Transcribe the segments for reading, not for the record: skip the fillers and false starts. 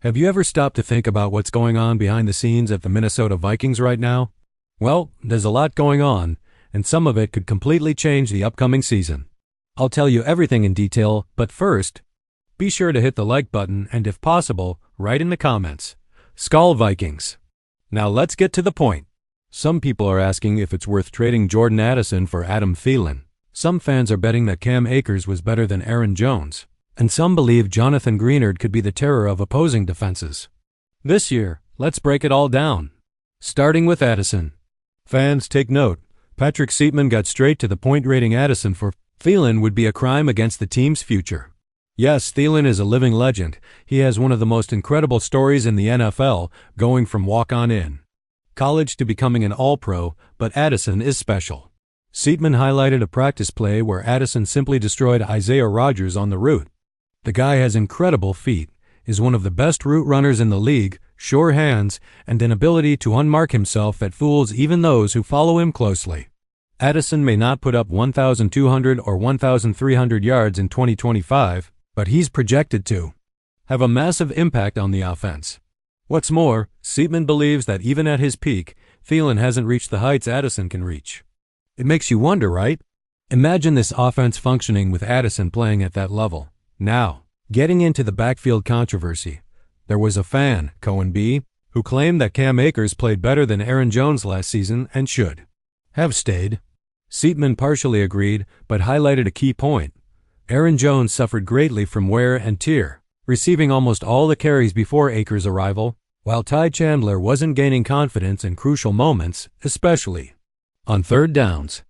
Have you ever stopped to think about what's going on behind the scenes at the Minnesota Vikings right now? Well, there's a lot going on, and some of it could completely change the upcoming season. I'll tell you everything in detail, but first, be sure to hit the like button and, if possible, write in the comments, SKOL Vikings. Now let's get to the point. Some people are asking if it's worth trading Jordan Addison for Adam Thielen. Some fans are betting that Cam Akers was better than Aaron Jones. And some believe Jonathan Greenard could be the terror of opposing defenses. This year, let's break it all down. Starting with Addison. Fans, take note. Patrick Seatman got straight to the point rating Addison for Thielen would be a crime against the team's future. Yes, Thielen is a living legend. He has one of the most incredible stories in the NFL, going from walk-on in college to becoming an All-Pro, but Addison is special. Seatman highlighted a practice play where Addison simply destroyed Isaiah Rodgers on the route. The guy has incredible feet, is one of the best route runners in the league, sure hands, and an ability to unmark himself that fools even those who follow him closely. Addison may not put up 1,200 or 1,300 yards in 2025, but he's projected to have a massive impact on the offense. What's more, Seatman believes that even at his peak, Thielen hasn't reached the heights Addison can reach. It makes you wonder, right? Imagine this offense functioning with Addison playing at that level. Now, getting into the backfield controversy, there was a fan, Cohen B., who claimed that Cam Akers played better than Aaron Jones last season and should have stayed. Seatman partially agreed, but highlighted a key point. Aaron Jones suffered greatly from wear and tear, receiving almost all the carries before Akers' arrival, while Ty Chandler wasn't gaining confidence in crucial moments, especially on third downs.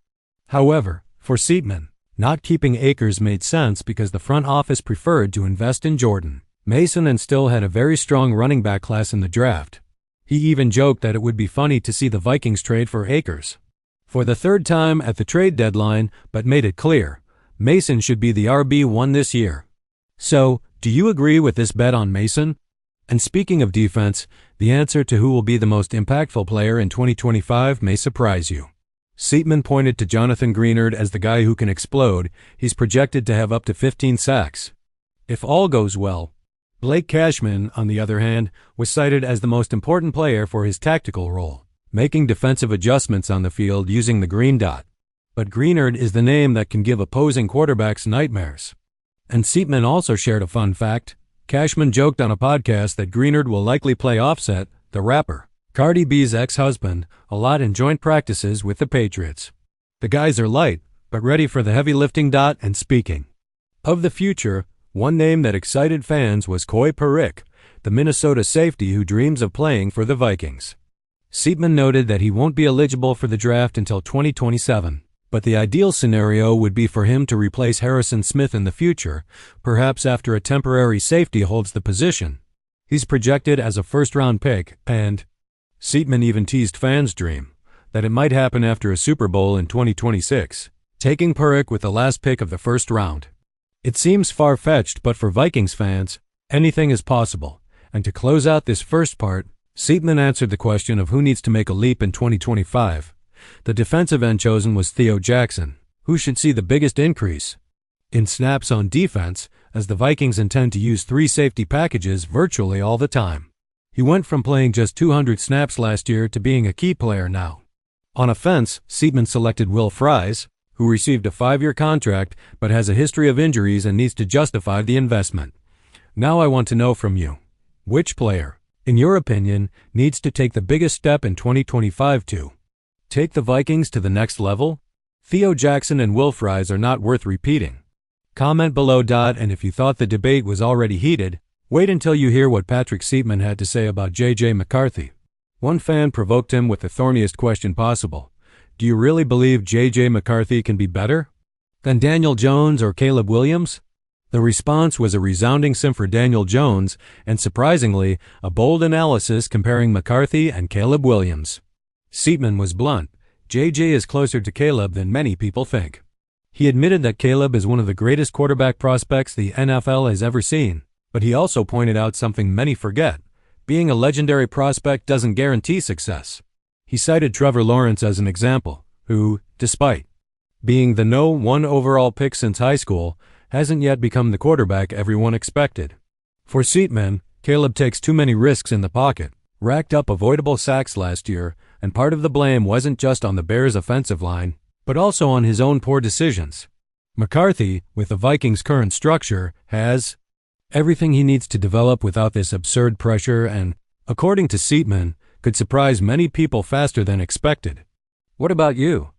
However, for Seatman, not keeping Akers made sense because the front office preferred to invest in Jordan, Mason, and still had a very strong running back class in the draft. He even joked that it would be funny to see the Vikings trade for Akers for the third time at the trade deadline, but made it clear Mason should be the RB1 this year. So, do you agree with this bet on Mason? And speaking of defense, the answer to who will be the most impactful player in 2025 may surprise you. Seatman pointed to Jonathan Greenard as the guy who can explode. He's projected to have up to 15 sacks if all goes well. Blake Cashman, on the other hand, was cited as the most important player for his tactical role, making defensive adjustments on the field using the green dot. But Greenard is the name that can give opposing quarterbacks nightmares. And Seatman also shared a fun fact. Cashman joked on a podcast that Greenard will likely play Offset, the rapper, Cardi B's ex-husband, a lot in joint practices with the Patriots. The guys are light, but ready for the heavy lifting. And speaking of the future, one name that excited fans was Koi Parrick, the Minnesota safety who dreams of playing for the Vikings. Seatman noted that he won't be eligible for the draft until 2027, but the ideal scenario would be for him to replace Harrison Smith in the future, perhaps after a temporary safety holds the position. He's projected as a first-round pick, and Seatman even teased fans' dream that it might happen after a Super Bowl in 2026, taking Parrick with the last pick of the first round. It seems far-fetched, but for Vikings fans, anything is possible. And to close out this first part, Seatman answered the question of who needs to make a leap in 2025. The defensive end chosen was Theo Jackson, who should see the biggest increase in snaps on defense, as the Vikings intend to use 3 safety packages virtually all the time. He went from playing just 200 snaps last year to being a key player now. On offense, Seatman selected Will Fries, who received a 5-year contract but has a history of injuries and needs to justify the investment. Now I want to know from you, which player, in your opinion, needs to take the biggest step in 2025 to take the Vikings to the next level? Theo Jackson and Will Fries are not worth repeating. Comment below. And if you thought the debate was already heated, wait until you hear what Patrick Seatman had to say about J.J. McCarthy. One fan provoked him with the thorniest question possible. Do you really believe J.J. McCarthy can be better than Daniel Jones or Caleb Williams? The response was a resounding sim for Daniel Jones, and surprisingly, a bold analysis comparing McCarthy and Caleb Williams. Seatman was blunt. J.J. is closer to Caleb than many people think. He admitted that Caleb is one of the greatest quarterback prospects the NFL has ever seen, but he also pointed out something many forget. Being a legendary prospect doesn't guarantee success. He cited Trevor Lawrence as an example, who, despite being the No. 1 overall pick since high school, hasn't yet become the quarterback everyone expected. For Seatman, Caleb takes too many risks in the pocket, racked up avoidable sacks last year, and part of the blame wasn't just on the Bears' offensive line, but also on his own poor decisions. McCarthy, with the Vikings' current structure, has everything he needs to develop without this absurd pressure and, according to Seatman, could surprise many people faster than expected. What about you?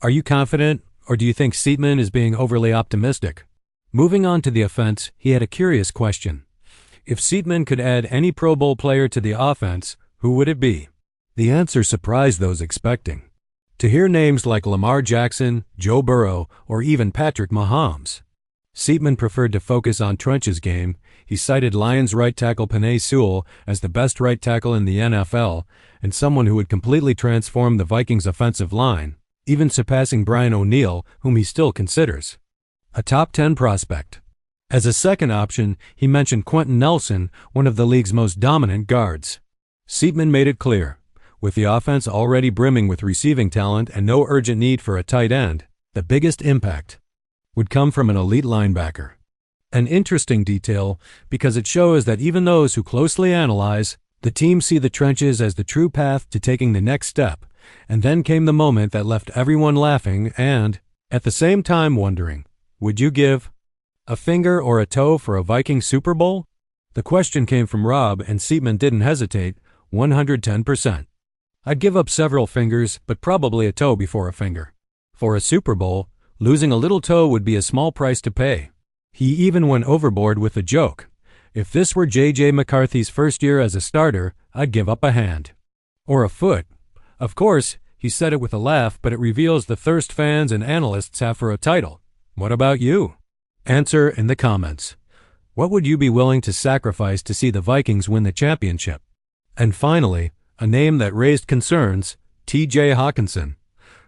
Are you confident, or do you think Seatman is being overly optimistic? Moving on to the offense, he had a curious question. If Seatman could add any Pro Bowl player to the offense, who would it be? The answer surprised those expecting. To hear names like Lamar Jackson, Joe Burrow, or even Patrick Mahomes. Seatman preferred to focus on Trench's game. He cited Lions right tackle Penei Sewell as the best right tackle in the NFL and someone who would completely transform the Vikings' offensive line, even surpassing Brian O'Neill, whom he still considers a top 10 prospect. As a second option, he mentioned Quentin Nelson, one of the league's most dominant guards. Seatman made it clear, with the offense already brimming with receiving talent and no urgent need for a tight end, the biggest impact would come from an elite linebacker. An interesting detail because it shows that even those who closely analyze the team see the trenches as the true path to taking the next step, and then came the moment that left everyone laughing and, at the same time, wondering, would you give a finger or a toe for a Viking Super Bowl? The question came from Rob, and Seatman didn't hesitate, 110%. I'd give up several fingers, but probably a toe before a finger. For a Super Bowl, losing a little toe would be a small price to pay. He even went overboard with a joke. If this were J.J. McCarthy's first year as a starter, I'd give up a hand. Or a foot. Of course, he said it with a laugh, but it reveals the thirst fans and analysts have for a title. What about you? Answer in the comments. What would you be willing to sacrifice to see the Vikings win the championship? And finally, a name that raised concerns, T.J. Hockenson.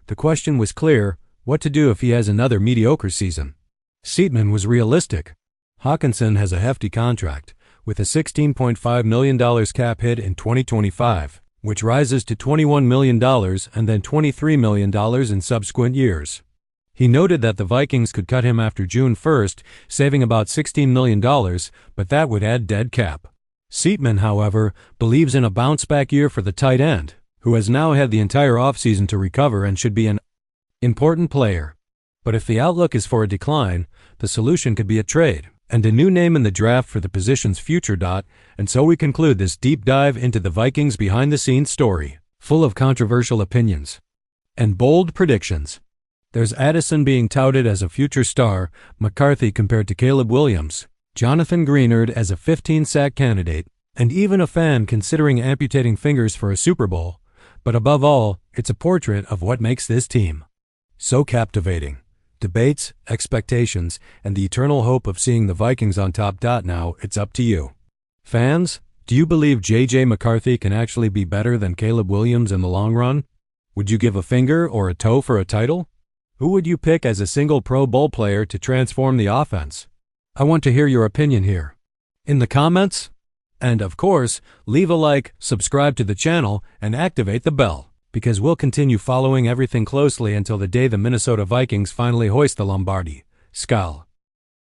The question was clear, what to do if he has another mediocre season. Seatman was realistic. Hockenson has a hefty contract, with a $16.5 million cap hit in 2025, which rises to $21 million and then $23 million in subsequent years. He noted that the Vikings could cut him after June 1st, saving about $16 million, but that would add dead cap. Seatman, however, believes in a bounce-back year for the tight end, who has now had the entire offseason to recover and should be an important player. But if the outlook is for a decline, the solution could be a trade and a new name in the draft for the position's future. And so we conclude this deep dive into the Vikings behind-the-scenes story, full of controversial opinions and bold predictions. There's Addison being touted as a future star, McCarthy compared to Caleb Williams, Jonathan Greenard as a 15-sack candidate, and even a fan considering amputating fingers for a Super Bowl. But above all, it's a portrait of what makes this team so captivating. Debates, expectations, and the eternal hope of seeing the Vikings on top. Now, it's up to you. Fans, do you believe J.J. McCarthy can actually be better than Caleb Williams in the long run? Would you give a finger or a toe for a title? Who would you pick as a single Pro Bowl player to transform the offense? I want to hear your opinion here in the comments. And of course, leave a like, subscribe to the channel, and activate the bell, because we'll continue following everything closely until the day the Minnesota Vikings finally hoist the Lombardi. SKOL.